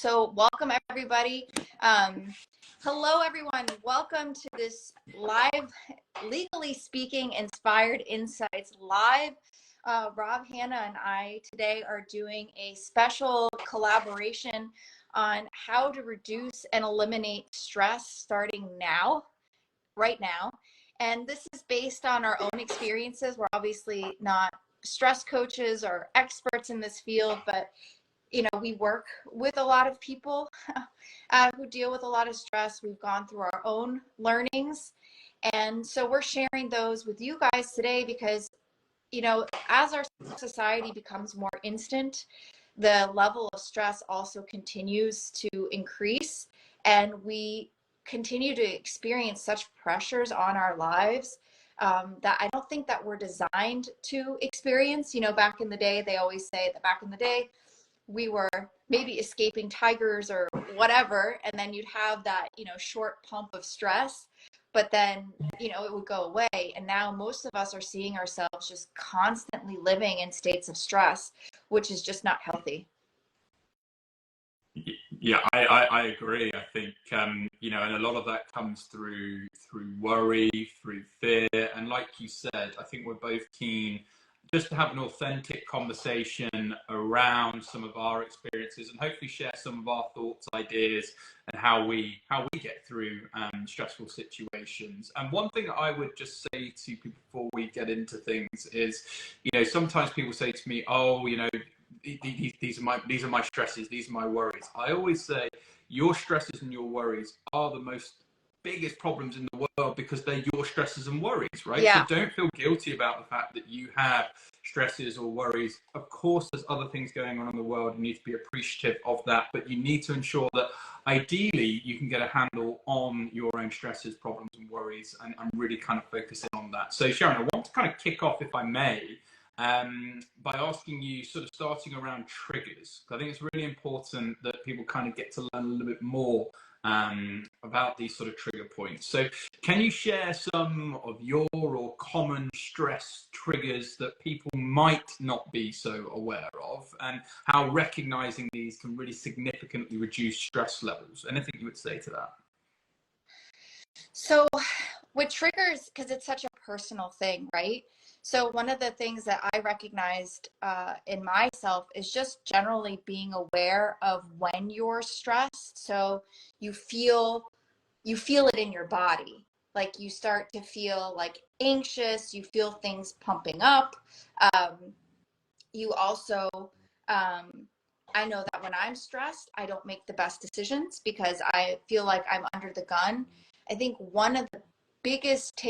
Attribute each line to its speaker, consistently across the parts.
Speaker 1: So welcome everybody. Hello everyone. Welcome to this live, legally speaking, inspired insights live. Rob, Hannah, and I today are doing a special collaboration on how to reduce and eliminate stress starting now, right now. And this is based on our own experiences. We're obviously not stress coaches or experts in this field, but we work with a lot of people who deal with a lot of stress. We've gone through our own learnings. And so we're sharing those with you guys today because, as our society becomes more instant, the level of stress also continues to increase. And we continue to experience such pressures on our lives that I don't think that we're designed to experience. Back in the day, they always say that back in the day, we were maybe escaping tigers or whatever, and then you'd have that short pump of stress, but then it would go away. And now most of us are seeing ourselves just constantly living in states of stress, which is just not healthy.
Speaker 2: Yeah, I agree. I think and a lot of that comes through worry, through fear, and like you said, I think we're both keen just to have an authentic conversation around some of our experiences and hopefully share some of our thoughts, ideas, and how we get through stressful situations. And one thing I would just say to people before we get into things is, sometimes people say to me, "Oh, these are my stresses, these are my worries." I always say your stresses and your worries are the biggest problems in the world because they're your stresses and worries, right?
Speaker 1: Yeah.
Speaker 2: So don't feel guilty about the fact that you have stresses or worries. Of course, there's other things going on in the world. You need to be appreciative of that, but you need to ensure that ideally you can get a handle on your own stresses, problems, and worries, and really kind of focusing on that. So Sharon, I want to kind of kick off, if I may, by asking you, sort of starting around triggers. I think it's really important that people kind of get to learn a little bit more about these sort of trigger points. So can you share some of your or common stress triggers that people might not be so aware of, and how recognizing these can really significantly reduce stress levels? Anything you would say to that?
Speaker 1: So with triggers, because it's such a personal thing, right? So one of the things that I recognized in myself is just generally being aware of when you're stressed. So you feel it in your body. Like you start to feel like anxious, you feel things pumping up. You also, I know that when I'm stressed, I don't make the best decisions because I feel like I'm under the gun. I think one of the biggest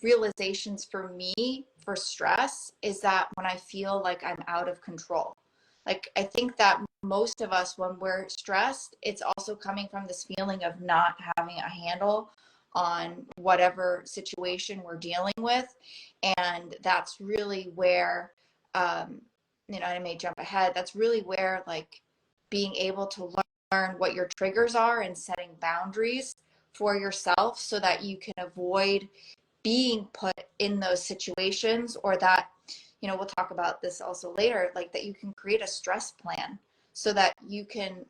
Speaker 1: realizations for me for stress is that when I feel like I'm out of control. Like I think that most of us, when we're stressed, it's also coming from this feeling of not having a handle on whatever situation we're dealing with. And that's really where, I may jump ahead. That's really where like being able to learn what your triggers are and setting boundaries for yourself so that you can avoid being put in those situations, or that, we'll talk about this also later, like that you can create a stress plan so that you can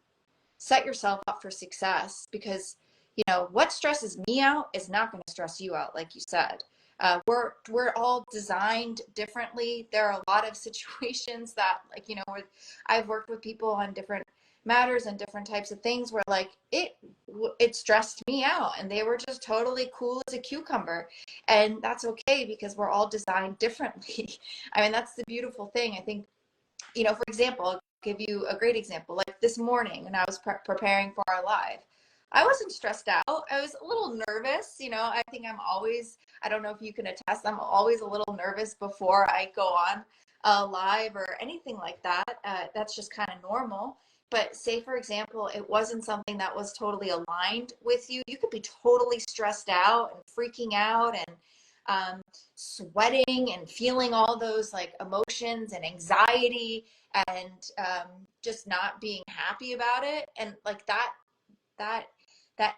Speaker 1: set yourself up for success. Because, what stresses me out is not going to stress you out, like you said. We're all designed differently. There are a lot of situations that, like, I've worked with people on different matters and different types of things where like it stressed me out and they were just totally cool as a cucumber, and that's okay because we're all designed differently. I mean, that's the beautiful thing. I think, for example, I'll give you a great example. Like this morning when I was preparing for our live, I wasn't stressed out. I was a little nervous. I think I don't know if you can attest, I'm always a little nervous before I go on live or anything like that. That's just kind of normal. But say, for example, it wasn't something that was totally aligned with you. You could be totally stressed out and freaking out and sweating and feeling all those like emotions and anxiety and just not being happy about it. And like that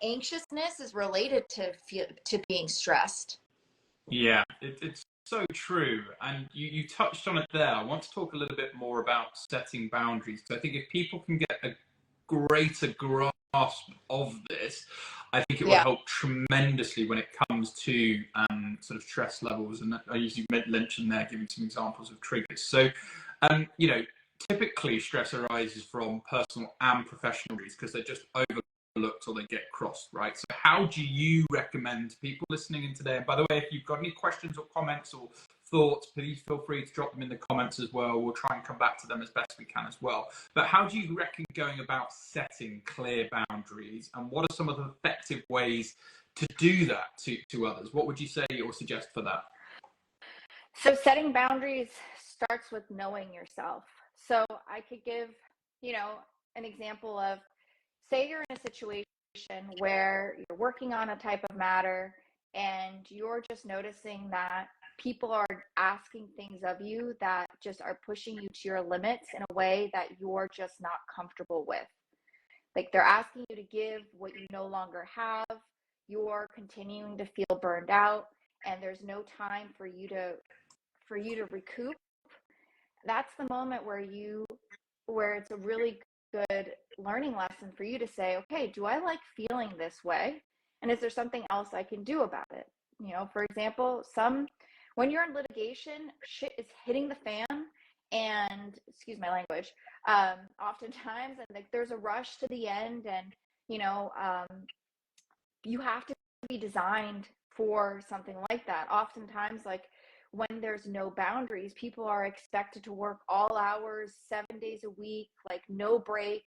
Speaker 1: anxiousness is related to being stressed.
Speaker 2: Yeah, it's so true. And you touched on it there. I want to talk a little bit more about setting boundaries. So I think if people can get a greater grasp of this, I think it will
Speaker 1: Yeah.
Speaker 2: help tremendously when it comes to sort of stress levels. And I usually mentioned there, giving some examples of triggers. So, you know, typically stress arises from personal and professional reasons because they're just overlooked or they get crossed, right? So how do you recommend people listening in today? And by the way, if you've got any questions or comments or thoughts, please feel free to drop them in the comments as well. We'll try and come back to them as best we can as well. But how do you reckon going about setting clear boundaries, and what are some of the effective ways to do that to others? What would you say or suggest for that?
Speaker 1: So setting boundaries starts with knowing yourself. So I could give, an example of, say you're in a situation where you're working on a type of matter and you're just noticing that people are asking things of you that just are pushing you to your limits in a way that you're just not comfortable with. Like they're asking you to give what you no longer have, you're continuing to feel burned out, and there's no time for you to recoup. That's the moment where it's a really good learning lesson for you to say, okay, do I like feeling this way? And is there something else I can do about it? For example, when you're in litigation, shit is hitting the fan, and excuse my language, oftentimes, and like there's a rush to the end, and you have to be designed for something like that. Oftentimes, like when there's no boundaries, people are expected to work all hours, 7 days a week, like no break.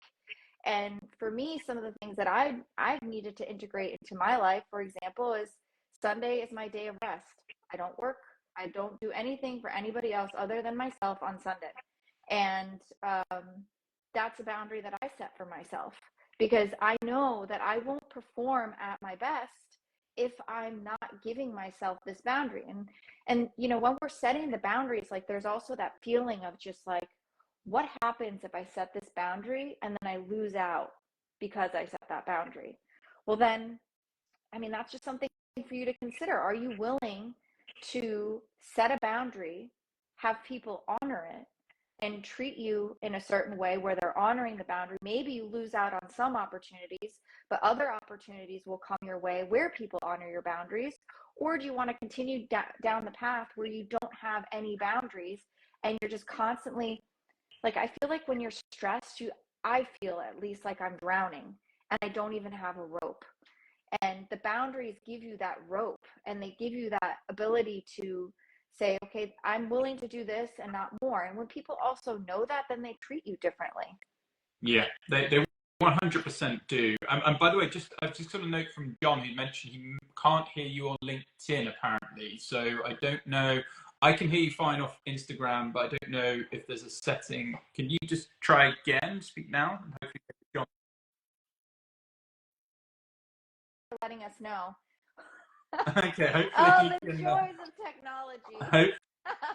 Speaker 1: And for me, some of the things that I've needed to integrate into my life, for example, is Sunday is my day of rest. I don't work. I don't do anything for anybody else other than myself on Sunday. And that's a boundary that I set for myself, because I know that I won't perform at my best if I'm not giving myself this boundary. And when we're setting the boundaries, like there's also that feeling of just like, what happens if I set this boundary and then I lose out because I set that boundary? Well, then, I mean, that's just something for you to consider. Are you willing to set a boundary, have people honor it, and treat you in a certain way where they're honoring the boundary? Maybe you lose out on some opportunities, but other opportunities will come your way where people honor your boundaries. Or do you want to continue down the path where you don't have any boundaries and you're just constantly, like, I feel like when you're stressed, I feel at least like I'm drowning and I don't even have a rope. And the boundaries give you that rope, and they give you that ability to say, okay, I'm willing to do this and not more. And when people also know that, then they treat you differently.
Speaker 2: Yeah, they 100% do. And by the way, I've just got a note from John who mentioned he can't hear you on LinkedIn apparently. So I don't know. I can hear you fine off Instagram, but I don't know if there's a setting. Can you just try again? Speak now, and hopefully John.
Speaker 1: For letting us know.
Speaker 2: Okay, hopefully
Speaker 1: Oh,
Speaker 2: he
Speaker 1: the
Speaker 2: can.
Speaker 1: joys of technology.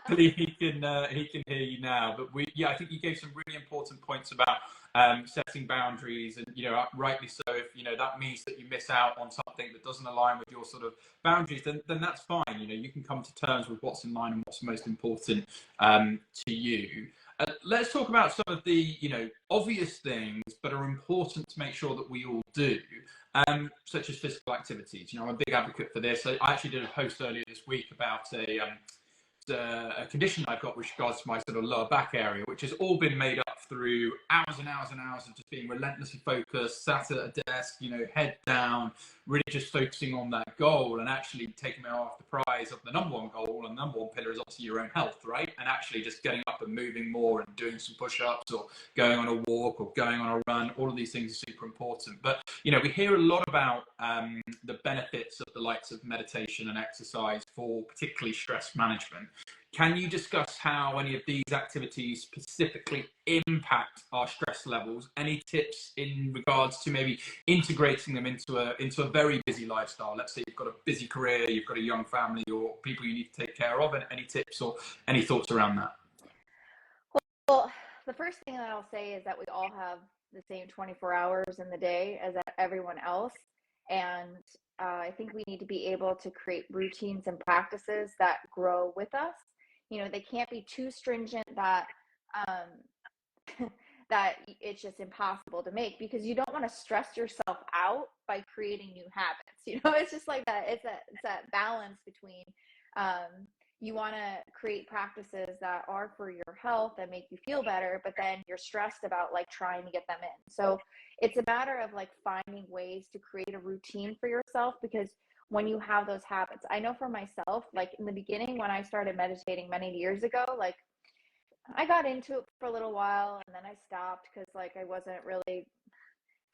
Speaker 2: Hopefully he can hear you now. But I think you gave some really important points about setting boundaries, and rightly so. If that means that you miss out on something that doesn't align with your sort of boundaries, then that's fine. You can come to terms with what's in line and what's most important to you. Let's talk about some of the obvious things, but are important to make sure that we all do. Such as physical activities. I'm a big advocate for this. I actually did a post earlier this week about a condition I've got with regards to my sort of lower back area, which has all been made up through hours and hours and hours of just being relentlessly focused, sat at a desk, head down, really just focusing on that goal, and actually taking me off the prize of the number one goal. And the number one pillar is obviously your own health, right? And actually just getting up and moving more and doing some push-ups or going on a walk or going on a run. All of these things are super important. But we hear a lot about the benefits of the likes of meditation and exercise for particularly stress management. Can you discuss how any of these activities specifically impact our stress levels? Any tips in regards to maybe integrating them into a very busy lifestyle? Let's say you've got a busy career, you've got a young family, or people you need to take care of. And any tips or any thoughts around that?
Speaker 1: Well, the first thing that I'll say is that we all have the same 24 hours in the day as everyone else. And I think we need to be able to create routines and practices that grow with us. They can't be too stringent that that it's just impossible to make, because you don't want to stress yourself out by creating new habits. It's just like that. It's that balance between, you want to create practices that are for your health that make you feel better, but then you're stressed about like trying to get them in. So it's a matter of like finding ways to create a routine for yourself, because when you have those habits, I know for myself, like in the beginning when I started meditating many years ago, like I got into it for a little while and then I stopped because like I wasn't really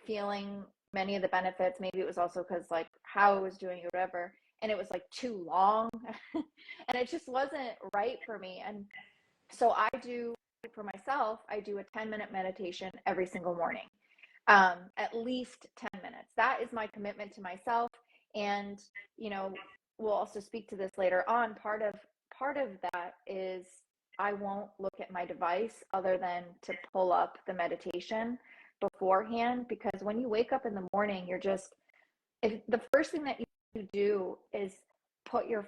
Speaker 1: feeling many of the benefits. Maybe it was also because like how I was doing it, whatever, and it was like too long and it just wasn't right for me. And so for myself, I do a 10-minute meditation every single morning, at least 10 minutes. That is my commitment to myself. And, we'll also speak to this later on. Part of that is I won't look at my device other than to pull up the meditation beforehand, because when you wake up in the morning, if the first thing that you do is put your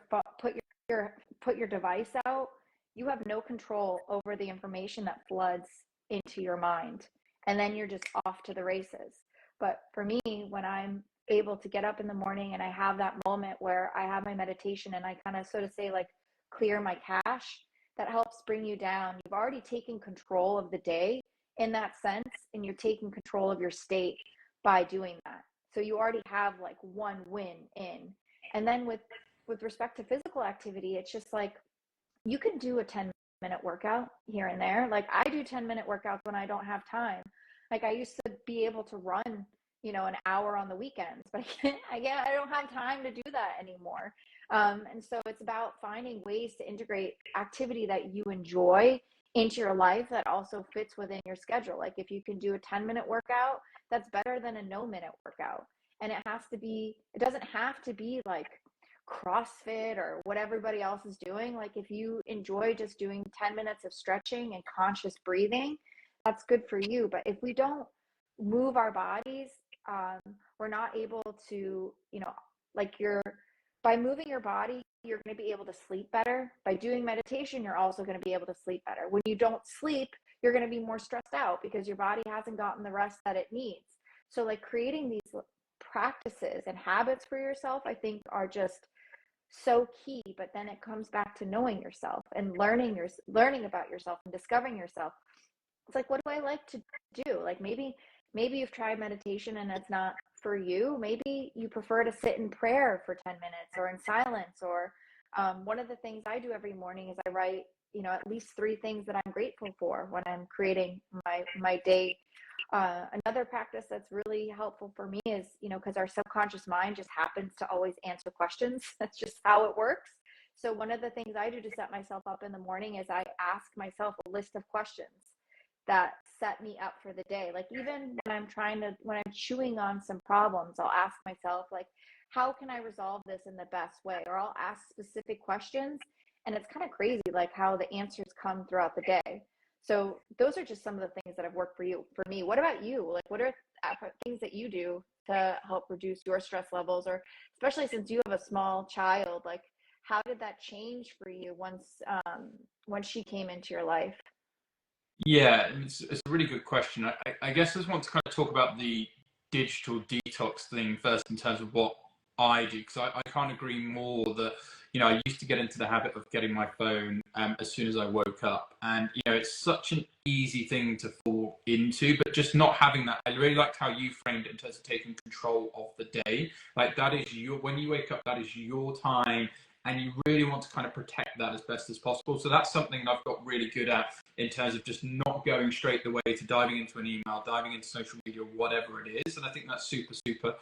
Speaker 1: device out, you have no control over the information that floods into your mind, and then you're just off to the races. But for me, when I'm able to get up in the morning and I have that moment where I have my meditation and I kind of, so to say, like clear my cache, that helps bring you down. You've already taken control of the day in that sense, and you're taking control of your state by doing that. So you already have like one win in. And then with respect to physical activity, it's just like you can do a 10-minute workout here and there. Like I do 10-minute workouts when I don't have time. Like I used to be able to run, an hour on the weekends, but I don't have time to do that anymore. And so it's about finding ways to integrate activity that you enjoy into your life that also fits within your schedule. Like if you can do a 10-minute workout, that's better than a no-minute workout. And it doesn't have to be like CrossFit or what everybody else is doing. Like if you enjoy just doing 10 minutes of stretching and conscious breathing, that's good for you. But if we don't move our bodies, we're not able to, by moving your body, you're going to be able to sleep better. By doing meditation, you're also going to be able to sleep better. When you don't sleep, you're going to be more stressed out because your body hasn't gotten the rest that it needs. So like creating these practices and habits for yourself, I think are just so key. But then it comes back to knowing yourself and learning about yourself and discovering yourself. It's like, what do I like to do? Like maybe you've tried meditation and it's not for you. Maybe you prefer to sit in prayer for 10 minutes or in silence. Or one of the things I do every morning is I write, at least 3 things that I'm grateful for when I'm creating my day. Another practice that's really helpful for me is, because our subconscious mind just happens to always answer questions. That's just how it works. So one of the things I do to set myself up in the morning is I ask myself a list of questions that set me up for the day. Like even when I'm chewing on some problems, I'll ask myself like, how can I resolve this in the best way? Or I'll ask specific questions, and it's kind of crazy like how the answers come throughout the day. So those are just some of the things that have worked for me. What about you? Like what are things that you do to help reduce your stress levels, or especially since you have a small child, like how did that change for you once she came into your life?
Speaker 2: Yeah, it's a really good question. I guess I just want to kind of talk about the digital detox thing first in terms of what I do, because I can't agree more that, I used to get into the habit of getting my phone as soon as I woke up. And, it's such an easy thing to fall into, but just not having that. I really liked how you framed it in terms of taking control of the day. Like that is when you wake up, that is your time. And you really want to kind of protect that as best as possible. So that's something I've got really good at in terms of just not going straight the way to diving into an email, diving into social media, whatever it is. And I think that's super, super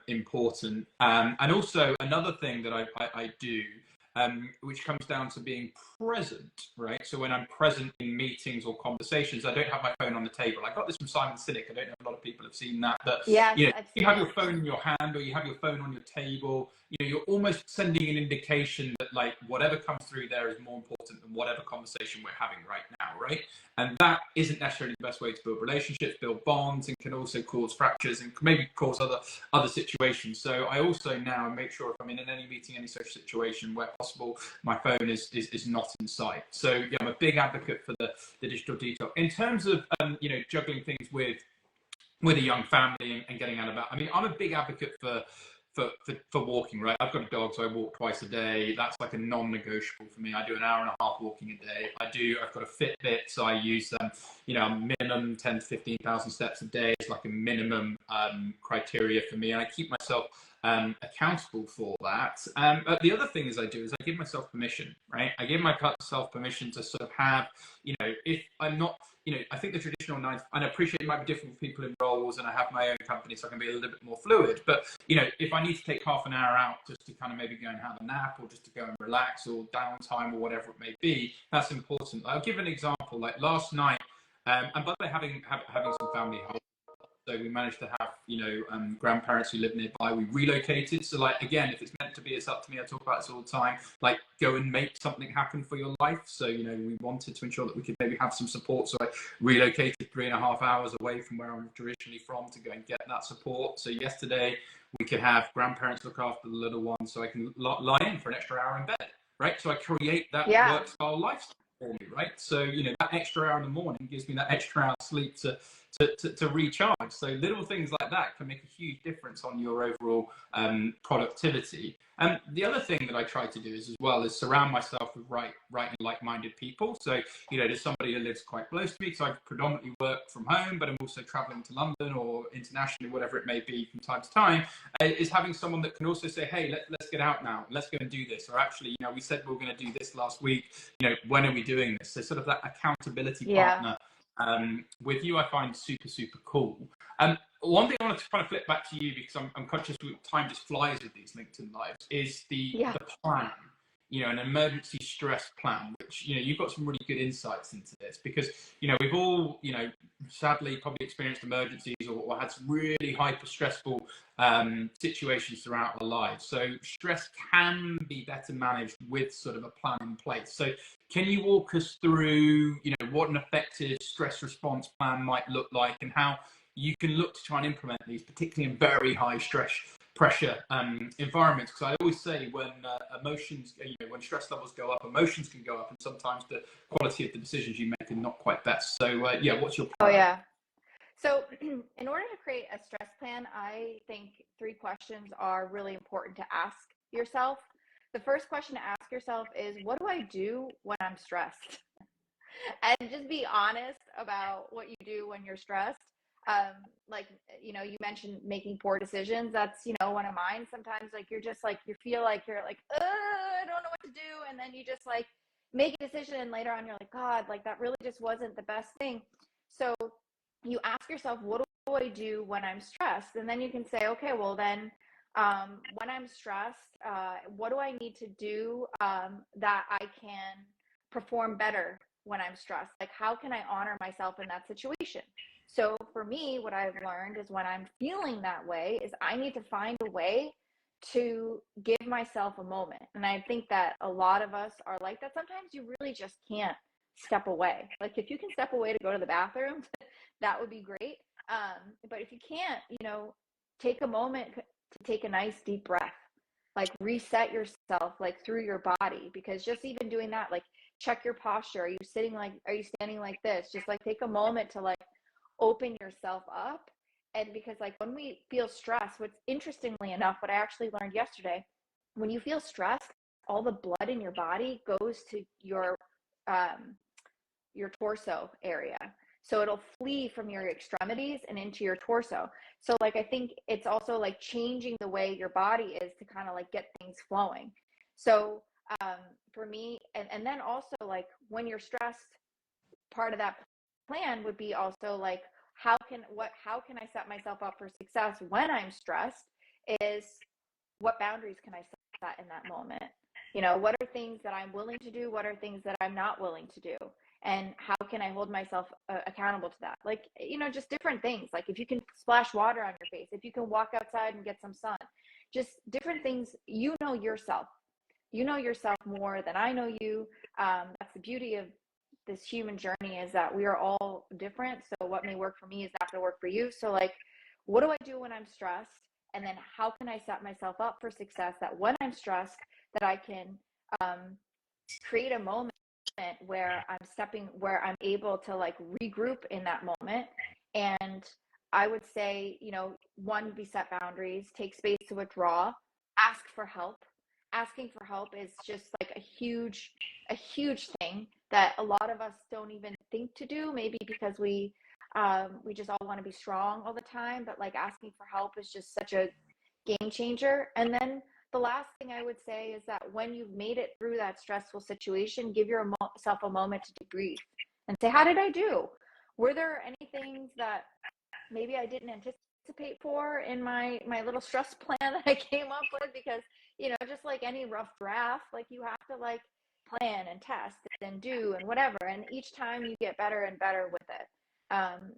Speaker 2: important. And also another thing that I do, which comes down to being present, right? So when I'm present in meetings or conversations, I don't have my phone on the table. I got this from Simon Sinek. I don't know if a lot of people have seen that, but
Speaker 1: Yes, I've
Speaker 2: you
Speaker 1: seen
Speaker 2: have
Speaker 1: it.
Speaker 2: your phone in your hand or you have your phone on your table. you're almost sending an indication that like whatever comes through there is more important than whatever conversation we're having right now, right? And that isn't necessarily the best way to build relationships, build bonds, and can also cause fractures and maybe cause other situations. So I also now make sure if I'm in any meeting, any social situation where possible, my phone is not in sight. So yeah, I'm a big advocate for the digital detox. In terms of juggling things with a young family and getting out about. I mean, I'm a big advocate for walking, right? I've got a dog, so I walk twice a day. That's like a non-negotiable for me. I do an hour and a half walking a day. I've got a Fitbit, so I use minimum 10 to 15,000 steps a day is like a minimum criteria for me, and I keep myself accountable for that. But the other thing is I give myself permission, right? I give myself permission to sort of have, if I'm not, I think the traditional 9, and I appreciate it might be different for people in roles, and I have my own company, so I can be a little bit more fluid. But, if I need to take half an hour out just to kind of maybe go and have a nap or just to go and relax or downtime or whatever it may be, that's important. I'll give an example. Like last night, and by the way, having some family help. So we managed to have, grandparents who live nearby. We relocated. So like, again, if it's meant to be, it's up to me. I talk about this all the time. Like, go and make something happen for your life. So, we wanted to ensure that we could maybe have some support. So I relocated 3.5 hours away from where I'm originally from to go and get that support. So yesterday we could have grandparents look after the little one so I can lie in for an extra hour in bed, right? So I create that work style lifestyle for me, right? So, that extra hour in the morning gives me that extra hour of sleep to recharge. So little things like that can make a huge difference on your overall productivity. And the other thing that I try to do is surround myself with right and like-minded people. So, there's somebody who lives quite close to me because I predominantly work from home, but I'm also traveling to London or internationally, whatever it may be from time to time, is having someone that can also say, hey, let's get out now. Let's go and do this. Or actually, we said we were going to do this last week. When are we doing this? So sort of that accountability partner with you, I find super cool. One thing I wanted to kind of flip back to you, because I'm conscious time just flies with these LinkedIn lives, is the plan, an emergency stress plan, which, you've got some really good insights into this, because, we've all, sadly probably experienced emergencies or had some really hyper stressful situations throughout our lives. So stress can be better managed with sort of a plan in place. So can you walk us through, what an effective stress response plan might look like, and how you can look to try and implement these, particularly in very high stress pressure environments? Because I always say when emotions, when stress levels go up, emotions can go up, and sometimes the quality of the decisions you make are not quite best. So what's your plan?
Speaker 1: So in order to create a stress plan, I think 3 questions are really important to ask yourself. The first question to ask yourself is, what do I do when I'm stressed? And just be honest about what you do when you're stressed. You mentioned making poor decisions. That's, one of mine. Sometimes you're just you feel like you're I don't know what to do. And then you just make a decision, and later on you're like, God, that really just wasn't the best thing. So you ask yourself, what do I do when I'm stressed? And then you can say, okay, well then, when I'm stressed, what do I need to do that I can perform better when I'm stressed? How can I honor myself in that situation? So for me, what I've learned is when I'm feeling that way is I need to find a way to give myself a moment. And I think that a lot of us are like that. Sometimes you really just can't step away. If you can step away to go to the bathroom, that would be great. But if you can't, take a moment to take a nice deep breath, reset yourself, through your body, because just even doing that, check your posture. Are you standing like this? Just take a moment to open yourself up. And because when we feel stressed, what's interestingly enough, what I actually learned yesterday, when you feel stressed, all the blood in your body goes to your torso area. So it'll flee from your extremities and into your torso. So I think it's also changing the way your body is to kind of get things flowing. So for me, and then also when you're stressed, part of that plan would be also how can I set myself up for success when I'm stressed? Is what boundaries can I set in that moment? What are things that I'm willing to do? What are things that I'm not willing to do? And how can I hold myself accountable to that? Just different things. If you can splash water on your face, if you can walk outside and get some sun, just different things. You know yourself. You know yourself more than I know you. That's the beauty of this human journey, is that we are all different. So what may work for me is not going to work for you. So like, what do I do when I'm stressed? And then how can I set myself up for success, that when I'm stressed, that I can create a moment where I'm able to like regroup in that moment. And I would say, one would be set boundaries, take space to withdraw, ask for help. Asking for help is just like a huge thing that a lot of us don't even think to do, maybe because we just all want to be strong all the time, but like asking for help is just such a game changer. And then the last thing I would say is that when you've made it through that stressful situation, give yourself a moment to debrief and say, how did I do? Were there any things that maybe I didn't anticipate for in my little stress plan that I came up with? Because, just like any rough draft, like you have to like plan and test and do and whatever. And each time you get better and better with it.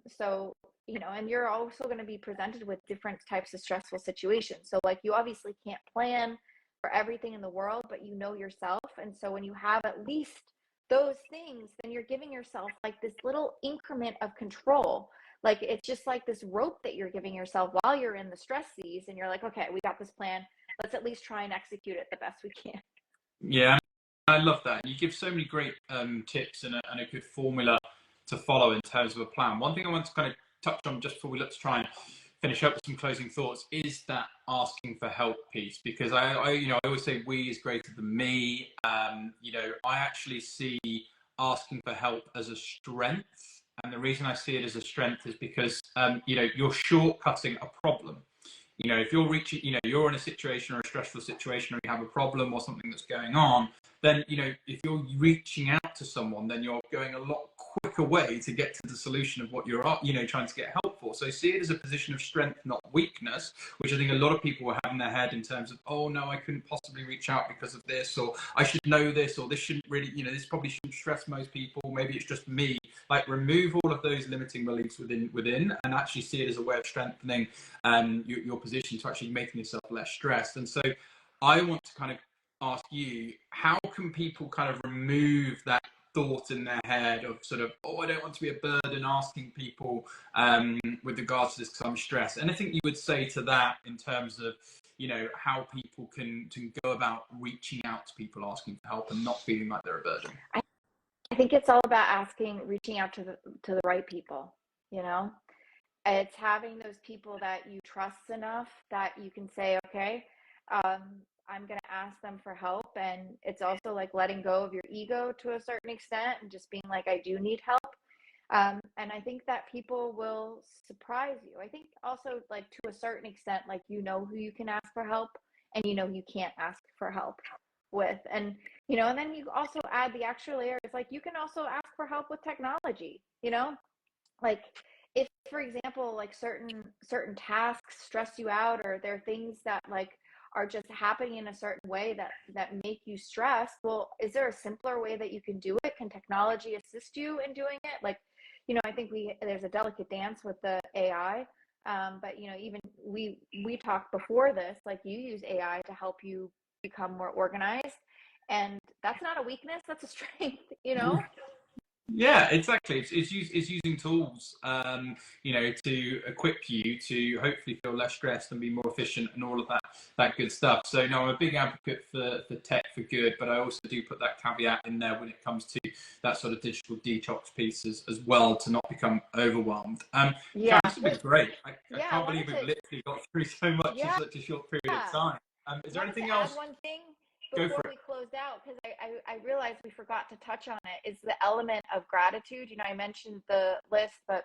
Speaker 1: So, and you're also going to be presented with different types of stressful situations. So like, you obviously can't plan for everything in the world, but you know yourself. And so when you have at least those things, then you're giving yourself like this little increment of control. Like, it's just like this rope that you're giving yourself while you're in the stress seas, and you're like, okay, we got this plan. Let's at least try and execute it the best we can.
Speaker 2: Yeah, I love that. You give so many great tips and a good formula to follow in terms of a plan. One thing I want to kind of touch on just before we look to try and finish up with some closing thoughts is that asking for help piece, because I always say we is greater than me. I actually see asking for help as a strength, and the reason I see it as a strength is because you're shortcutting a problem. If you're reaching, you're in a situation or a stressful situation, or you have a problem or something that's going on, then, if you're reaching out to someone, then you're going a lot quicker way to get to the solution of what you're, trying to get help for. So see it as a position of strength, not weakness, which I think a lot of people have in their head in terms of, oh no, I couldn't possibly reach out because of this, or I should know this, or this shouldn't really, this probably shouldn't stress most people. Maybe it's just me. Like, remove all of those limiting beliefs within, and actually see it as a way of strengthening your position to actually making yourself less stressed. And so I want to kind of ask you, how can people kind of remove that thought in their head of sort of, oh, I don't want to be a burden asking people with regards to this because I'm stressed? Anything you would say to that in terms of, how people can go about reaching out to people asking for help and not feeling like they're a burden?
Speaker 1: I think it's all about reaching out to the right people. It's having those people that you trust enough that you can say, okay, I'm going to ask them for help. And it's also like letting go of your ego to a certain extent and just being like, I do need help. And I think that people will surprise you. I think also, like, to a certain extent, like, who you can ask for help and who you can't ask for help with. And, and then you also add the extra layer. It's like, you can also ask for help with technology, like, if, for example, like certain tasks stress you out, or there are things that like are just happening in a certain way that make you stressed, well, is there a simpler way that you can do it? Can technology assist you in doing it? Like, I think there's a delicate dance with the AI, but even we talked before this, like, you use AI to help you become more organized, and that's not a weakness, that's a strength.
Speaker 2: Yeah, exactly. It's using tools, to equip you to hopefully feel less stressed and be more efficient and all of that good stuff. So no, I'm a big advocate for tech for good, but I also do put that caveat in there when it comes to that sort of digital detox pieces as well, to not become overwhelmed.
Speaker 1: Yeah.
Speaker 2: Sharon, this has been great. I
Speaker 1: Yeah,
Speaker 2: can't believe we've literally got through so much in
Speaker 1: yeah.
Speaker 2: such a short period of time. Is there
Speaker 1: Wanted
Speaker 2: anything
Speaker 1: to add
Speaker 2: else?
Speaker 1: one thing
Speaker 2: Go for
Speaker 1: before
Speaker 2: it.
Speaker 1: we closed out, because I realized we forgot to touch on it, is the element of gratitude. I mentioned the list, but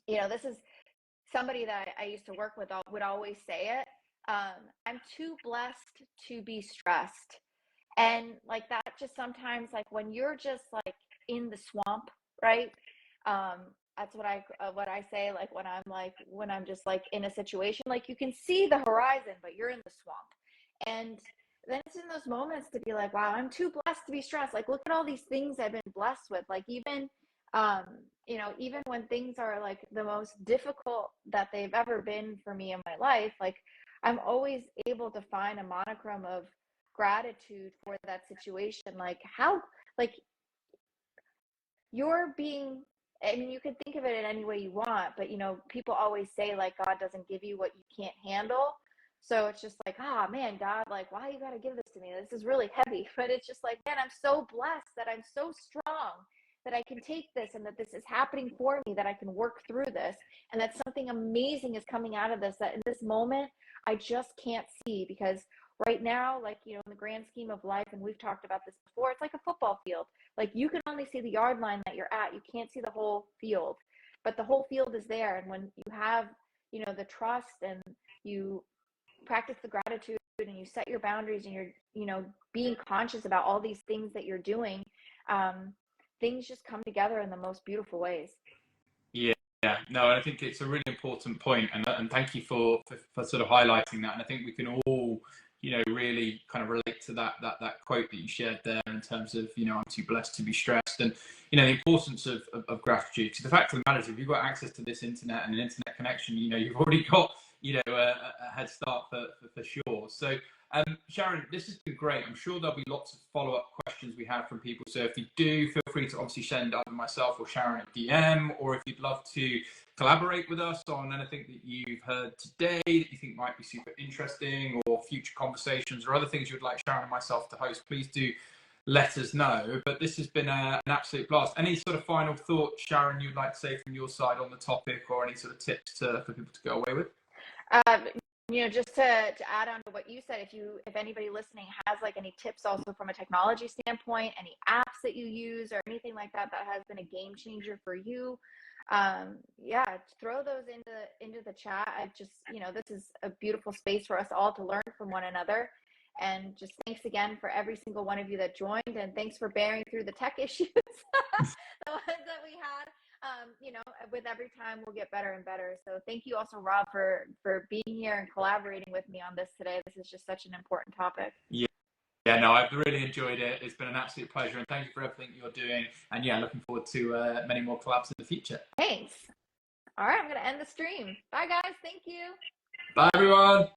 Speaker 1: this is somebody that I used to work with would always say it. I'm too blessed to be stressed. And like, that just sometimes, like, when you're just like in the swamp, right? That's what I say, like, when I'm just like in a situation, like, you can see the horizon, but you're in the swamp. And then it's in those moments to be like, wow, I'm too blessed to be stressed. Like, look at all these things I've been blessed with. Like, even even when things are like the most difficult that they've ever been for me in my life, like, I'm always able to find a monochrome of gratitude for that situation. Like how, like you're being, I mean, you can think of it in any way you want, but you know, people always say like God doesn't give you what you can't handle. So it's just like, ah, man, God, like, why you got to give this to me? This is really heavy. But it's just like, man, I'm so blessed that I'm so strong that I can take this and that this is happening for me, that I can work through this, and that something amazing is coming out of this, that in this moment, I just can't see. Because right now, like, you know, in the grand scheme of life, and we've talked about this before, it's like a football field. Like you can only see the yard line that you're at. You can't see the whole field, but the whole field is there. And when you have, you know, the trust, and you practice the gratitude, and you set your boundaries, and you're, you know, being conscious about all these things that you're doing, things just come together in the most beautiful ways.
Speaker 2: Yeah, yeah, no, I think it's a really important point, and thank you for sort of highlighting that. And I think we can all, you know, really kind of relate to that quote that you shared there in terms of, you know, I'm too blessed to be stressed, and you know the importance of gratitude. Because the fact of the matter is, if you've got access to this internet and an internet connection, you know, you've already got, you know, a head start for sure. So Sharon, this has been great. I'm sure there'll be lots of follow-up questions we have from people. So if you do, feel free to obviously send either myself or Sharon a DM, or if you'd love to collaborate with us on anything that you've heard today that you think might be super interesting, or future conversations or other things you'd like Sharon and myself to host, please do let us know. But this has been an absolute blast. Any sort of final thoughts, Sharon, you'd like to say from your side on the topic, or any sort of tips for people to go away with?
Speaker 1: You know, just to add on to what you said, if anybody listening has like any tips also from a technology standpoint, any apps that you use or anything like that that has been a game changer for you, yeah, throw those into the chat. I just, you know, this is a beautiful space for us all to learn from one another. And just thanks again for every single one of you that joined, and thanks for bearing through the tech issues, the ones that we had. You know, with every time we'll get better and better. So thank you also, Rob, for being here and collaborating with me on this today. This is just such an important topic.
Speaker 2: Yeah. Yeah, no, I've really enjoyed it. It's been an absolute pleasure, and thank you for everything you're doing. And yeah, looking forward to many more collabs in the future.
Speaker 1: Thanks. All right, I'm going to end the stream. Bye, guys. Thank you.
Speaker 2: Bye, everyone.